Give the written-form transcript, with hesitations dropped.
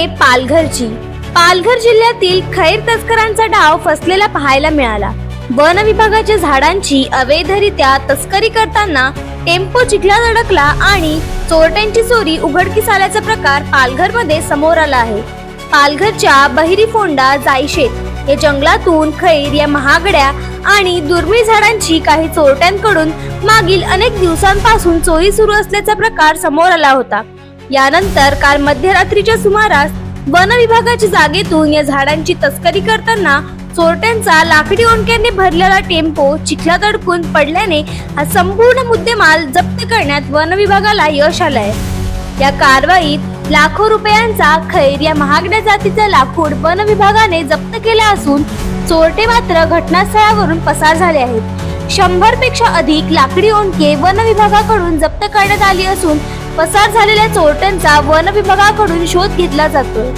आहे पालघरची। पालघर जिल्ह्यातील खैर तस्करांचा डाव फसलेला पाहायला मिळाला। वन विभागाच्या झाडांची अवैधरित्या तस्करी करताना टेम्पो चिखलात अडकला आणि चोरट्यांची चोरी उघडकीस आल्याचा प्रकार पालघरमध्ये समोर आला आहे। पालघरच्या बहिरीफोंडा जायशेत या जंगलातून खैर या महागड्या आणि दुर्मिळ झाडांची काही चोरट्यांकडून मागील अनेक दिवसांपासून चोरी सुरू असल्याचा प्रकार समोर आला होता। यानंतर काल मध्यरात्रीच्या सुमारास वन विभागाच्या जागेतून या झाडांची तस्करी करताना चोरट्यांचा लाकडी ओंडक्याने भरलेला टेम्पो चिखलात अडकून पडल्याने हा संपूर्ण मुद्देमाल जप्त करण्यात वन विभागाला यश आलंय। या कारवाईत लाखो रुपयांचा खैर या महागड्या जातीचा लाकूड वन विभागाने जप्त केला असून चोरटे मात्र घटनास्थळावरून पसार झाले आहेत। 100 पेक्षा अधिक लाकडी ओंडके वन विभागाकडून जप्त करण्यात आली असून पसार झालेल्या चोरट्यांचा वन विभागाकडून शोध घेतला जातोय।